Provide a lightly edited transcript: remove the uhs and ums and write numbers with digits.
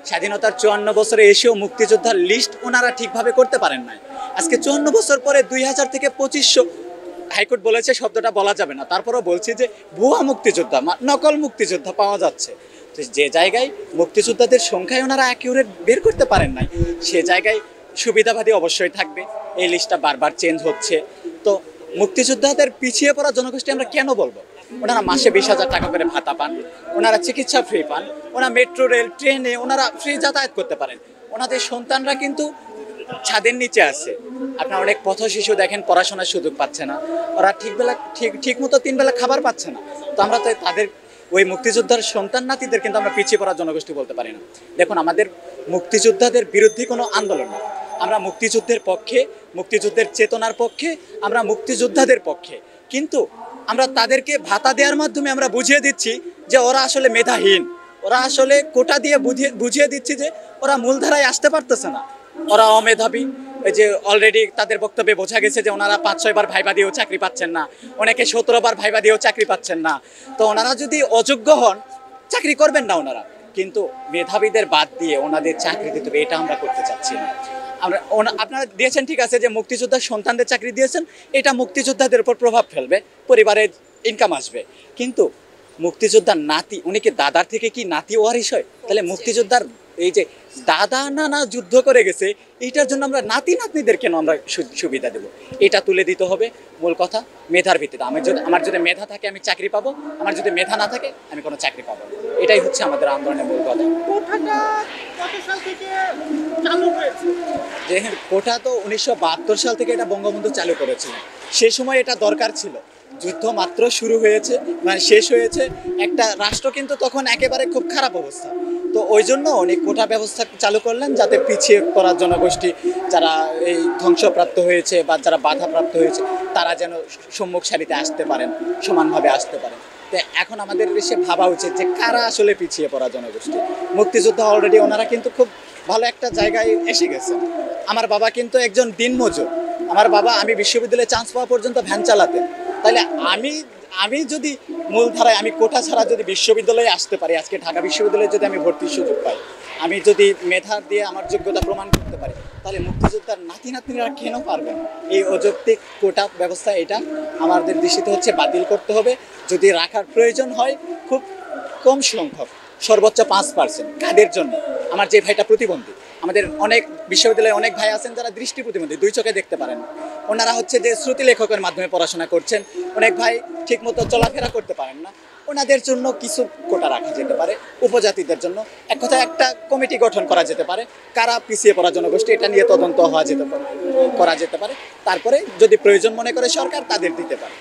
স্বাধীনতার ৫৪ বছরে এসেও মুক্তিযোদ্ধার লিস্ট ওনারা ঠিকভাবে করতে পারেন নাই। আজকে ৫৪ বছর পরে ২০০০ থেকে ২৫০০, হাইকোর্ট বলেছে শব্দটা বলা যাবে না, তারপরেও বলছি যে ভুয়া মুক্তিযোদ্ধা, নকল মুক্তিযোদ্ধা পাওয়া যাচ্ছে। তো যে জায়গায় মুক্তিযোদ্ধাদের সংখ্যায় ওনারা অ্যাকিউরেট বের করতে পারেন নাই, সে জায়গায় সুবিধাবাদী অবশ্যই থাকবে। এই লিস্টটা বারবার চেঞ্জ হচ্ছে। তো মুক্তিযোদ্ধাদের পিছিয়ে পড়া জনগোষ্ঠী আমরা কেন বলবো? ওনারা মাসে ২০,০০০ টাকা করে ভাতা পান, ওনারা চিকিৎসা ফ্রি পান, ওনারা মেট্রো রেল ট্রেনে ওনারা ফ্রি যাতায়াত করতে পারেন। ওনাদের সন্তানরা কিন্তু ছাদের নিচে আছে। আপনার অনেক পথ শিশু দেখেন পড়াশোনার সুযোগ পাচ্ছে না, ওরা ঠিক মতো ৩ বেলা খাবার পাচ্ছে না। তো আমরা তো তাদের ওই মুক্তিযোদ্ধার সন্তান নাতিদের কিন্তু আমরা পিছিয়ে পড়া জনগোষ্ঠী বলতে পারি না। দেখুন, আমাদের মুক্তিযোদ্ধাদের বিরুদ্ধে কোনো আন্দোলন না, আমরা মুক্তিযুদ্ধের পক্ষে, মুক্তিযুদ্ধের চেতনার পক্ষে, আমরা মুক্তিযোদ্ধাদের পক্ষে। কিন্তু আমরা তাদেরকে ভাতা দেওয়ার মাধ্যমে আমরা বুঝিয়ে দিচ্ছি যে ওরা আসলে মেধাহীন, ওরা আসলে কোটা দিয়ে বুঝিয়ে দিচ্ছি যে ওরা মূলধারায় আসতে পারতেছে না, ওরা অমেধাবী। এই যে অলরেডি তাদের বক্তব্যে বোঝা গেছে যে ওনারা ৫-৬ বার ভাইবা দিয়েও চাকরি পাচ্ছেন না, অনেকে ১৭ বার ভাইবা দিয়েও চাকরি পাচ্ছেন না। তো ওনারা যদি অযোগ্য হন, চাকরি করবেন না ওনারা। কিন্তু মেধাবীদের বাদ দিয়ে ওনাদের চাকরি দিতে হবে, এটা আমরা করতে চাচ্ছি না। আপনারা দিয়েছেন ঠিক আছে, যে মুক্তিযোদ্ধার সন্তানদের চাকরি দিয়েছেন, এটা মুক্তিযোদ্ধাদের উপর প্রভাব ফেলবে, পরিবারের ইনকাম আসবে। কিন্তু মুক্তিযোদ্ধার নাতি, উনি কি দাদার থেকে কি নাতি ওয়ারিশ হয়? তাহলে মুক্তিযোদ্ধার এই যে দাদা নানা যুদ্ধ করে গেছে, এইটার জন্য আমরা নাতি নাতনিদের কেন আমরা সুবিধা দেবো? এটা তুলে দিতে হবে। মূল কথা মেধার ভিত্তিতে। আমার যদি মেধা থাকে আমি চাকরি পাবো, আমার যদি মেধা না থাকে আমি কোনো চাকরি পাবো। এটাই হচ্ছে আমাদের আন্দোলনের মূল কথা। দেখেন, কোটা তো ১৯৭২ সাল থেকে এটা বঙ্গবন্ধু চালু করেছিলেন। সে সময় এটা দরকার ছিল, যুদ্ধ মাত্র শুরু হয়েছে, মানে শেষ হয়েছে, একটা রাষ্ট্র কিন্তু তখন একেবারে খুব খারাপ অবস্থা। তো ওই জন্য উনি কোটা ব্যবস্থা চালু করলেন, যাতে পিছিয়ে পড়া জনগোষ্ঠী যারা এই ধ্বংসপ্রাপ্ত হয়েছে বা যারা বাধাপ্রাপ্ত হয়েছে, তারা যেন সম্মুখ সারিতে আসতে পারেন, সমানভাবে আসতে পারেন। তো এখন আমাদের দেশে ভাবা উচিত যে কারা আসলে পিছিয়ে পড়া জনগোষ্ঠী। মুক্তিযোদ্ধা অলরেডি ওনারা কিন্তু খুব ভালো একটা জায়গায় এসে গেছে। আমার বাবা কিন্তু একজন দিনমজুর। আমার বাবা, আমি বিশ্ববিদ্যালয়ে চান্স পাওয়া পর্যন্ত ভ্যান চালাতেন। তাহলে আমি যদি মূলধারায়, আমি কোটা ছাড়া যদি বিশ্ববিদ্যালয়ে আসতে পারি, আজকে ঢাকা বিশ্ববিদ্যালয়ে যদি আমি ভর্তির সুযোগ পাই, আমি যদি মেধা দিয়ে আমার যোগ্যতা প্রমাণ করতে পারি, তাহলে মুক্তিযোদ্ধার নাতি নাতনিরা কেন পারবেন? এই অযৌক্তিক কোটা ব্যবস্থা, এটা আমাদের দৃষ্টিতে হচ্ছে বাতিল করতে হবে। যদি রাখার প্রয়োজন হয়, খুব কম সংখ্যক, সর্বোচ্চ 5%। কাদের জন্য? আমার যে ভাইটা প্রতিবন্ধী, আমাদের অনেক বিশ্ববিদ্যালয়ে অনেক ভাই আছেন যারা দৃষ্টি প্রতিবন্ধী, 2 চোখে দেখতে পারেন না। ওনারা হচ্ছে যে শ্রুতি লেখকের মাধ্যমে পড়াশোনা করছেন, অনেক ভাই ঠিকমতো চলাফেরা করতে পারেন না। ওনাদের জন্য কিছু কোটা রাখা যেতে পারে, উপজাতিদের জন্য এক কথায় একটা কমিটি গঠন করা যেতে পারে, কারা পিছিয়ে পড়া জনগোষ্ঠী, এটা নিয়ে তদন্ত করা যেতে পারে। তারপরে যদি প্রয়োজন মনে করে সরকার, তাদের দিতে পারে।